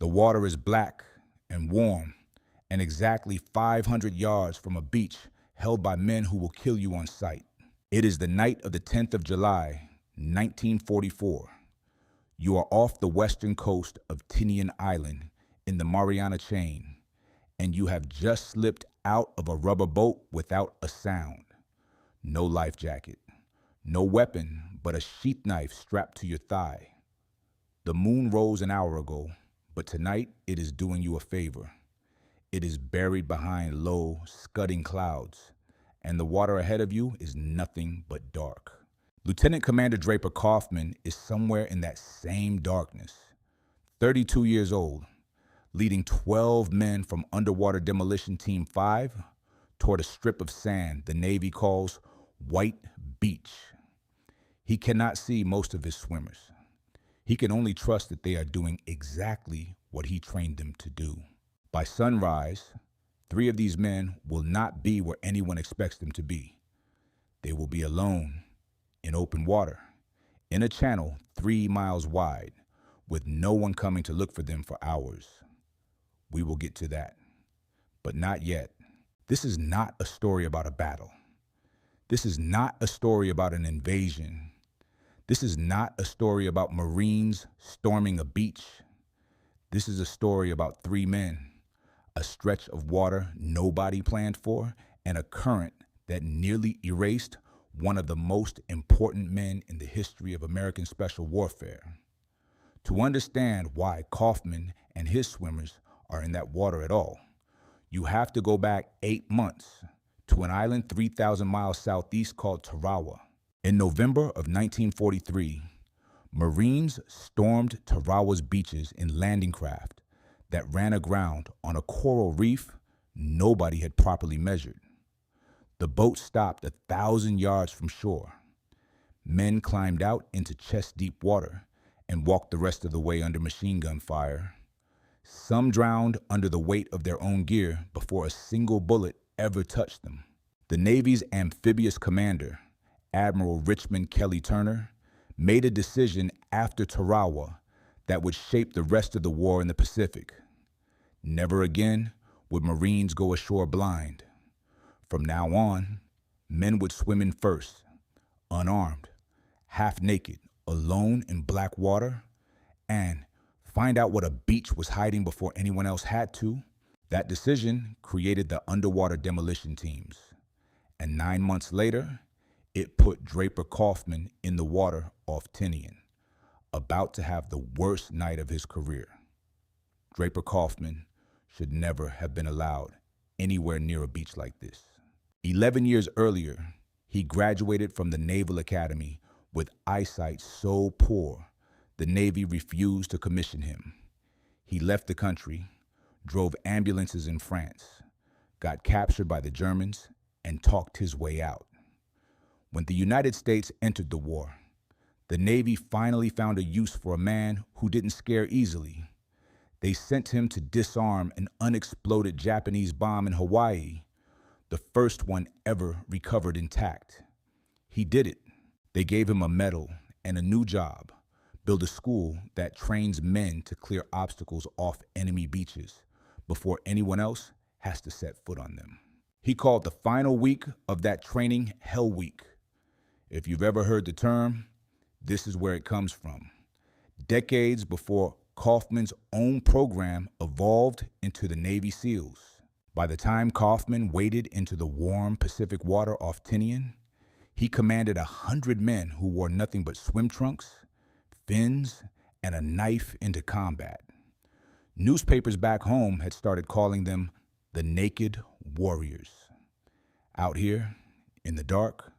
The water is black and warm and exactly 500 yards from a beach held by men who will kill you on sight. It is the night of the 10th of July, 1944. You are off the western coast of Tinian Island in the Mariana Chain, and you have just slipped out of a rubber boat without a sound. No life jacket, no weapon but a sheath knife strapped to your thigh. The moon rose an hour ago, but tonight it is doing you a favor. It is buried behind low, scudding clouds, and the water ahead of you is nothing but dark. Lieutenant Commander Draper Kauffman is somewhere in that same darkness, 32 years old, leading 12 men from Underwater Demolition Team 5 toward a strip of sand the Navy calls White Beach. He cannot see most of his swimmers. He can only trust that they are doing exactly what he trained them to do. By sunrise, 3 of these men will not be where anyone expects them to be. They will be alone, in open water, in a channel 3 miles wide, with no one coming to look for them for hours. We will get to that, but not yet. This is not a story about a battle. This is not a story about an invasion. This is not a story about Marines storming a beach. This is a story about 3 men, a stretch of water nobody planned for, and a current that nearly erased one of the most important men in the history of American Special Warfare. To understand why Kauffman and his swimmers are in that water at all, you have to go back 8 months to an island 3,000 miles southeast called Tarawa. In November of 1943, Marines stormed Tarawa's beaches in landing craft that ran aground on a coral reef nobody had properly measured. The boat stopped 1,000 yards from shore. Men climbed out into chest-deep water and walked the rest of the way under machine gun fire. Some drowned under the weight of their own gear before a single bullet ever touched them. The Navy's amphibious commander, Admiral Richmond Kelly Turner, made a decision after Tarawa that would shape the rest of the war in the Pacific. Never again would Marines go ashore blind. From now on, men would swim in first, unarmed, half naked, alone in black water, and find out what a beach was hiding before anyone else had to. That decision created the underwater demolition teams, and 9 months later, it put Draper Kauffman in the water off Tinian, about to have the worst night of his career. Draper Kauffman should never have been allowed anywhere near a beach like this. 11 years earlier, he graduated from the Naval Academy with eyesight so poor, the Navy refused to commission him. He left the country, drove ambulances in France, got captured by the Germans, and talked his way out. When the United States entered the war, the Navy finally found a use for a man who didn't scare easily. They sent him to disarm an unexploded Japanese bomb in Hawaii, the first one ever recovered intact. He did it. They gave him a medal and a new job, build a school that trains men to clear obstacles off enemy beaches before anyone else has to set foot on them. He called the final week of that training Hell Week. If you've ever heard the term, this is where it comes from. Decades before Kauffman's own program evolved into the Navy SEALs. By the time Kauffman waded into the warm Pacific water off Tinian, he commanded 100 men who wore nothing but swim trunks, fins, and a knife into combat. Newspapers back home had started calling them the Naked Warriors. Out here, in the dark,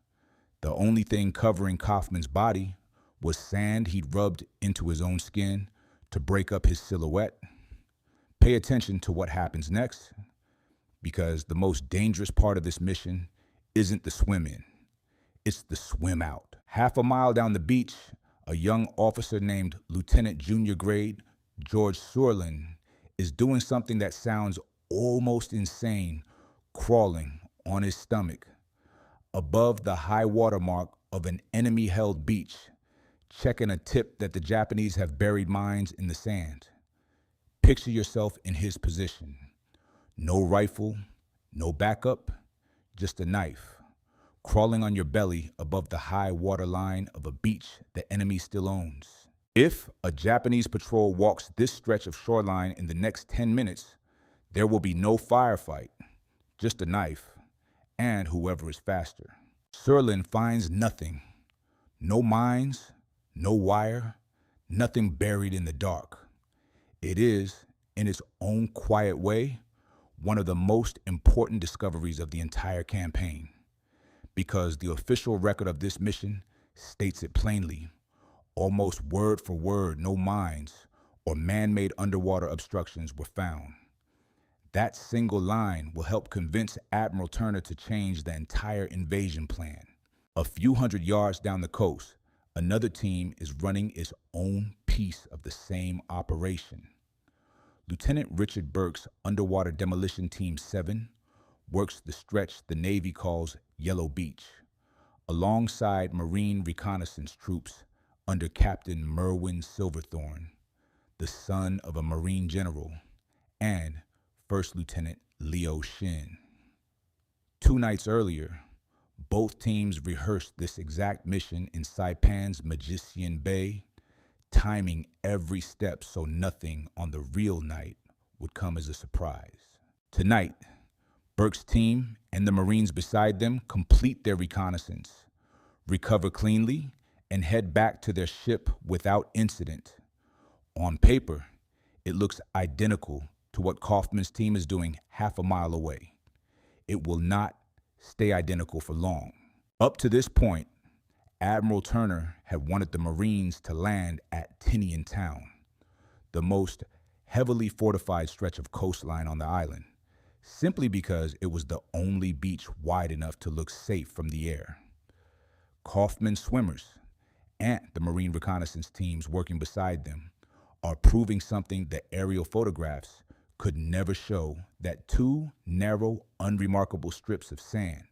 the only thing covering Kauffman's body was sand he'd rubbed into his own skin to break up his silhouette. Pay attention to what happens next, because the most dangerous part of this mission isn't the swim in, it's the swim out. Half a mile down the beach, a young officer named Lieutenant Junior Grade George Surlin is doing something that sounds almost insane, crawling on his stomach above the high water mark of an enemy-held beach, checking a tip that the Japanese have buried mines in the sand. Picture yourself in his position. No rifle, no backup, just a knife, crawling on your belly above the high water line of a beach the enemy still owns. If a Japanese patrol walks this stretch of shoreline in the next 10 minutes, there will be no firefight, just a knife, and whoever is faster. Serlin finds nothing. No mines, no wire, nothing buried in the dark. It is, in its own quiet way, one of the most important discoveries of the entire campaign, because the official record of this mission states it plainly, almost word for word. No mines or man-made underwater obstructions were found. That single line will help convince Admiral Turner to change the entire invasion plan. A few hundred yards down the coast, another team is running its own piece of the same operation. Lieutenant Richard Burke's Underwater Demolition Team 7 works the stretch the Navy calls Yellow Beach, alongside Marine reconnaissance troops under Captain Merwin Silverthorne, the son of a Marine general, and First Lieutenant Leo Shin. 2 nights earlier, both teams rehearsed this exact mission in Saipan's Magician Bay, timing every step so nothing on the real night would come as a surprise. Tonight, Burke's team and the Marines beside them complete their reconnaissance, recover cleanly, and head back to their ship without incident. On paper, it looks identical to what Kauffman's team is doing half a mile away. It will not stay identical for long. Up to this point, Admiral Turner had wanted the Marines to land at Tinian Town, the most heavily fortified stretch of coastline on the island, simply because it was the only beach wide enough to look safe from the air. Kauffman's swimmers and the Marine reconnaissance teams working beside them are proving something the aerial photographs could never show, that 2 narrow, unremarkable strips of sand,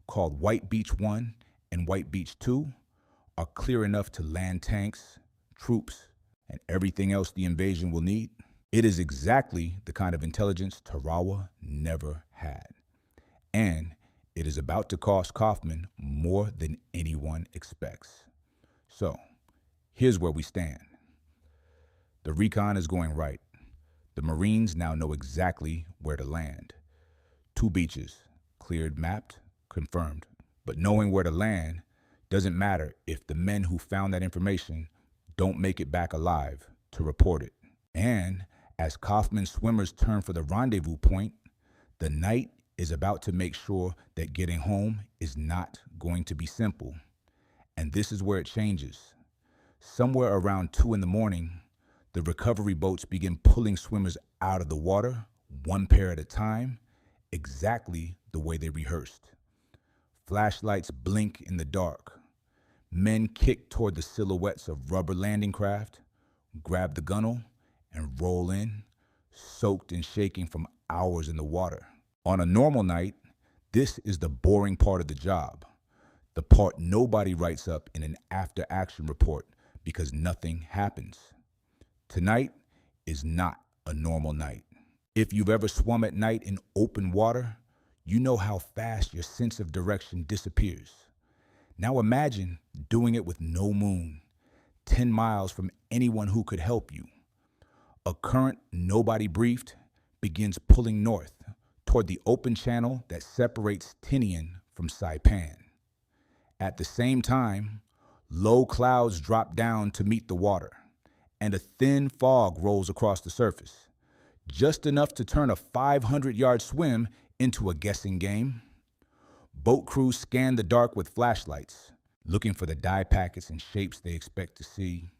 called White Beach 1 and White Beach 2, are clear enough to land tanks, troops, and everything else the invasion will need. It is exactly the kind of intelligence Tarawa never had. And it is about to cost Kauffman more than anyone expects. So, here's where we stand. The recon is going right. The Marines now know exactly where to land. 2 beaches, cleared, mapped, confirmed. But knowing where to land doesn't matter if the men who found that information don't make it back alive to report it. And as Kauffman's swimmers turn for the rendezvous point, the night is about to make sure that getting home is not going to be simple. And this is where it changes. Somewhere around 2 a.m, the recovery boats begin pulling swimmers out of the water, 1 pair at a time, exactly the way they rehearsed. Flashlights blink in the dark. Men kick toward the silhouettes of rubber landing craft, grab the gunnel, and roll in, soaked and shaking from hours in the water. On a normal night, this is the boring part of the job, the part nobody writes up in an after-action report because nothing happens. Tonight is not a normal night. If you've ever swum at night in open water, you know how fast your sense of direction disappears. Now imagine doing it with no moon, 10 miles from anyone who could help you. A current nobody briefed begins pulling north toward the open channel that separates Tinian from Saipan. At the same time, low clouds drop down to meet the water, and a thin fog rolls across the surface, just enough to turn a 500-yard swim into a guessing game. Boat crews scan the dark with flashlights, looking for the dye packets and shapes they expect to see.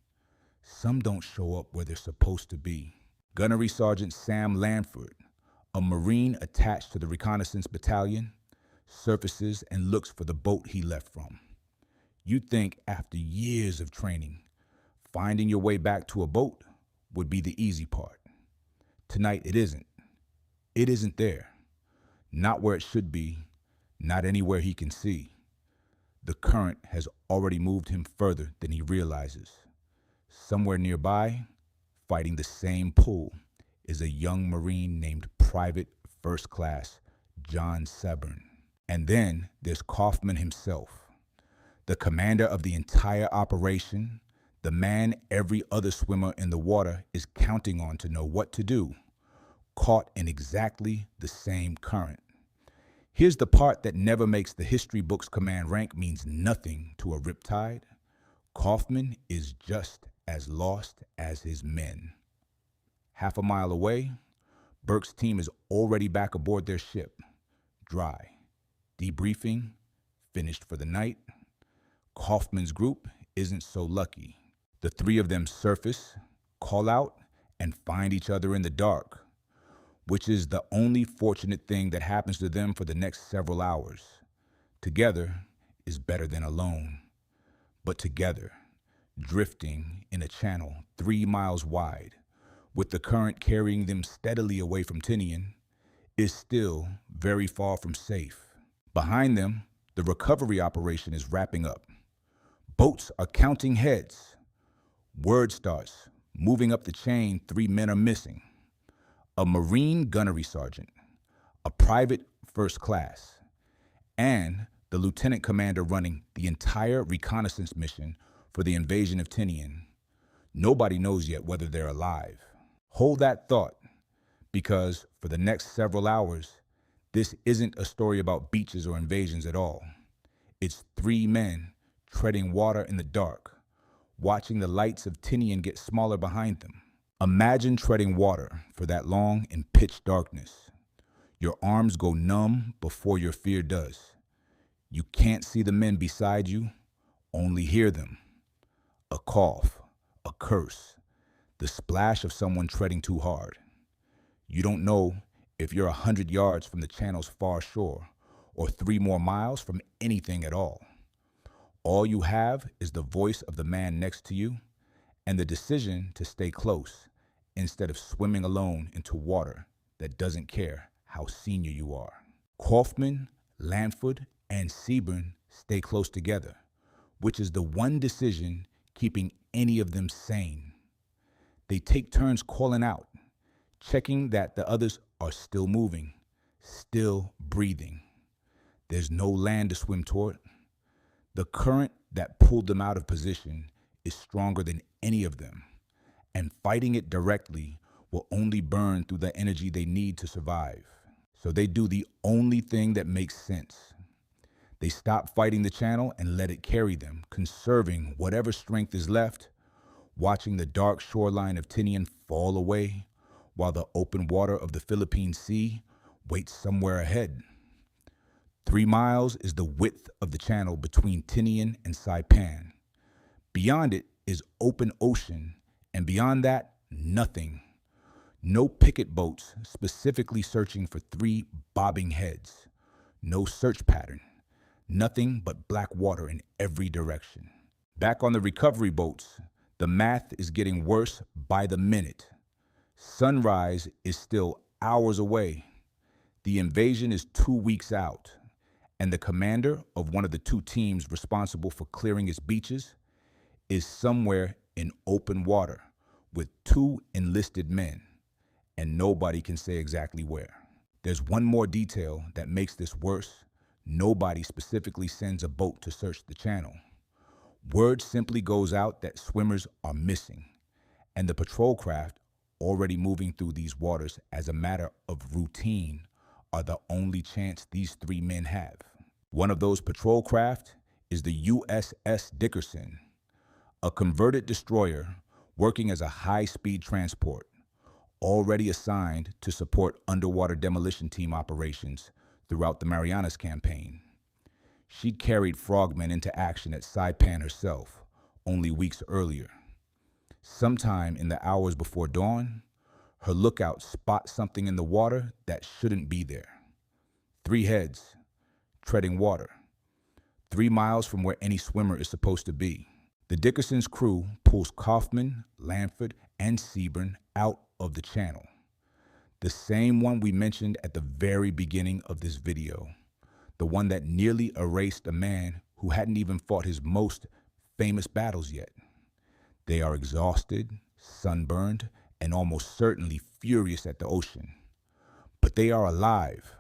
Some don't show up where they're supposed to be. Gunnery Sergeant Sam Lanford, a Marine attached to the reconnaissance battalion, surfaces and looks for the boat he left from. You'd think after years of training, finding your way back to a boat would be the easy part. Tonight it isn't. It isn't there. Not where it should be, not anywhere he can see. The current has already moved him further than he realizes. Somewhere nearby, fighting the same pull, is a young Marine named Private First Class John Sebern. And then there's Kauffman himself, the commander of the entire operation, the man every other swimmer in the water is counting on to know what to do, caught in exactly the same current. Here's the part that never makes the history book's command rank means nothing to a riptide. Kauffman is just as lost as his men. Half a mile away, Burke's team is already back aboard their ship, dry, debriefing, finished for the night. Kauffman's group isn't so lucky. The three of them surface, call out, and find each other in the dark, which is the only fortunate thing that happens to them for the next several hours. Together is better than alone, but together, drifting in a channel 3 miles wide, with the current carrying them steadily away from Tinian, is still very far from safe. Behind them, the recovery operation is wrapping up. Boats are counting heads. Word starts. Moving up the chain, 3 men are missing. A Marine gunnery sergeant, a private first class, and the lieutenant commander running the entire reconnaissance mission for the invasion of Tinian. Nobody knows yet whether they're alive. Hold that thought, because for the next several hours, this isn't a story about beaches or invasions at all. It's 3 men treading water in the dark, watching the lights of Tinian get smaller behind them. Imagine treading water for that long in pitch darkness. Your arms go numb before your fear does. You can't see the men beside you, only hear them. A cough, a curse, the splash of someone treading too hard. You don't know if you're 100 yards from the channel's far shore or 3 more miles from anything at all. All you have is the voice of the man next to you and the decision to stay close instead of swimming alone into water that doesn't care how senior you are. Kauffman, Lanford, and Saipan stay close together, which is the one decision keeping any of them sane. They take turns calling out, checking that the others are still moving, still breathing. There's no land to swim toward. The current that pulled them out of position is stronger than any of them, and fighting it directly will only burn through the energy they need to survive. So they do the only thing that makes sense. They stop fighting the channel and let it carry them, conserving whatever strength is left, watching the dark shoreline of Tinian fall away while the open water of the Philippine Sea waits somewhere ahead. 3 miles is the width of the channel between Tinian and Saipan. Beyond it is open ocean, and beyond that, nothing. No picket boats specifically searching for 3 bobbing heads. No search pattern. Nothing but black water in every direction. Back on the recovery boats, the math is getting worse by the minute. Sunrise is still hours away. The invasion is 2 weeks out, and the commander of one of the 2 teams responsible for clearing its beaches is somewhere in open water with 2 enlisted men, and nobody can say exactly where. There's one more detail that makes this worse. Nobody specifically sends a boat to search the channel. Word simply goes out that swimmers are missing, and the patrol craft already moving through these waters as a matter of routine are the only chance these 3 men have. One of those patrol craft is the USS Dickerson, a converted destroyer working as a high-speed transport, already assigned to support underwater demolition team operations throughout the Marianas Campaign. She'd carried frogmen into action at Saipan herself only weeks earlier. Sometime in the hours before dawn, her lookout spots something in the water that shouldn't be there. 3 heads, treading water, 3 miles from where any swimmer is supposed to be. The Dickerson's crew pulls Kauffman, Lanford, and Saipan out of the channel. The same one we mentioned at the very beginning of this video. The one that nearly erased a man who hadn't even fought his most famous battles yet. They are exhausted, sunburned, and almost certainly furious at the ocean. But they are alive,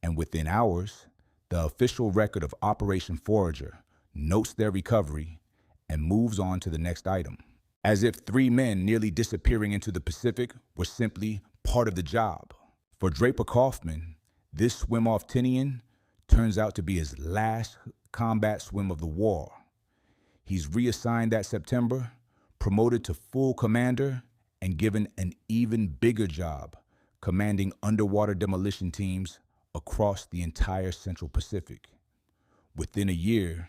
and within hours, the official record of Operation Forager notes their recovery and moves on to the next item, as if 3 men nearly disappearing into the Pacific were simply part of the job. For Draper Kauffman, this swim off Tinian turns out to be his last combat swim of the war. He's reassigned that September, promoted to full commander, and given an even bigger job, commanding underwater demolition teams across the entire Central Pacific. Within a year,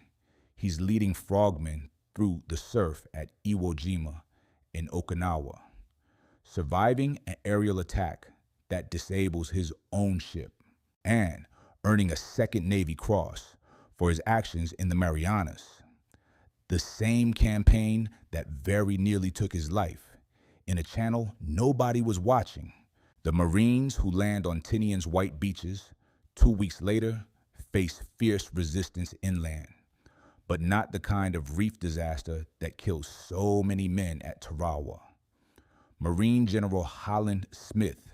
he's leading frogmen through the surf at Iwo Jima and Okinawa, surviving an aerial attack that disables his own ship, and earning a second Navy Cross for his actions in the Marianas, the same campaign that very nearly took his life, in a channel nobody was watching. The Marines who land on Tinian's white beaches 2 weeks later face fierce resistance inland, but not the kind of reef disaster that killed so many men at Tarawa. Marine General Holland Smith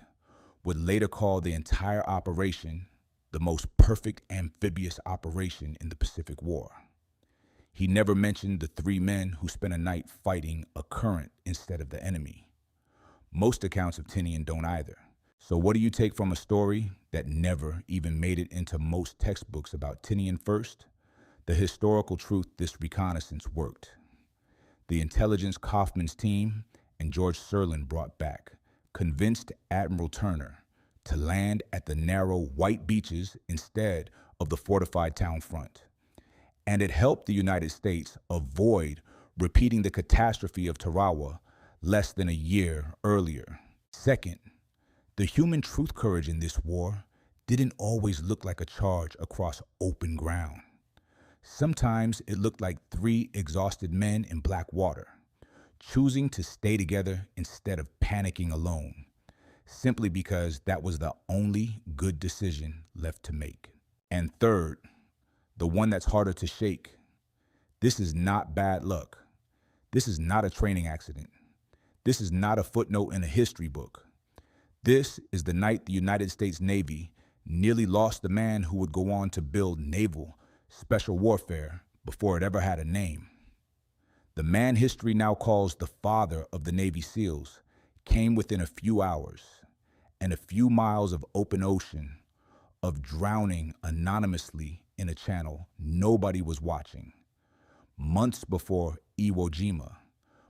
would later call the entire operation the most perfect amphibious operation in the Pacific War. He never mentioned the 3 men who spent a night fighting a current instead of the enemy. Most accounts of Tinian don't either. So what do you take from a story that never even made it into most textbooks about Tinian first? The historical truth this reconnaissance worked. The intelligence Kauffman's team and George Serlin brought back convinced Admiral Turner to land at the narrow white beaches instead of the fortified town front. And it helped the United States avoid repeating the catastrophe of Tarawa less than a year earlier. Second, the human truth courage in this war didn't always look like a charge across open ground. Sometimes it looked like 3 exhausted men in black water, choosing to stay together instead of panicking alone, simply because that was the only good decision left to make. And third, the one that's harder to shake, this is not bad luck. This is not a training accident. This is not a footnote in a history book. This is the night the United States Navy nearly lost the man who would go on to build Naval Special Warfare before it ever had a name. The man history now calls the father of the Navy SEALs came within a few hours and a few miles of open ocean of drowning anonymously in a channel nobody was watching. Months before Iwo Jima,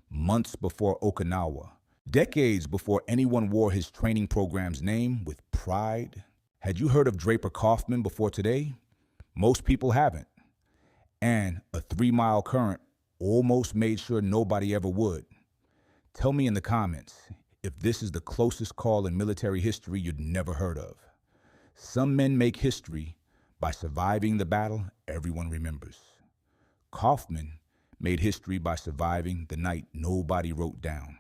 months before Okinawa, decades before anyone wore his training program's name with pride. Had you heard of Draper Kauffman before today? Most people haven't. And a 3-mile current almost made sure nobody ever would. Tell me in the comments if this is the closest call in military history you'd never heard of. Some men make history by surviving the battle everyone remembers. Kauffman made history by surviving the night nobody wrote down.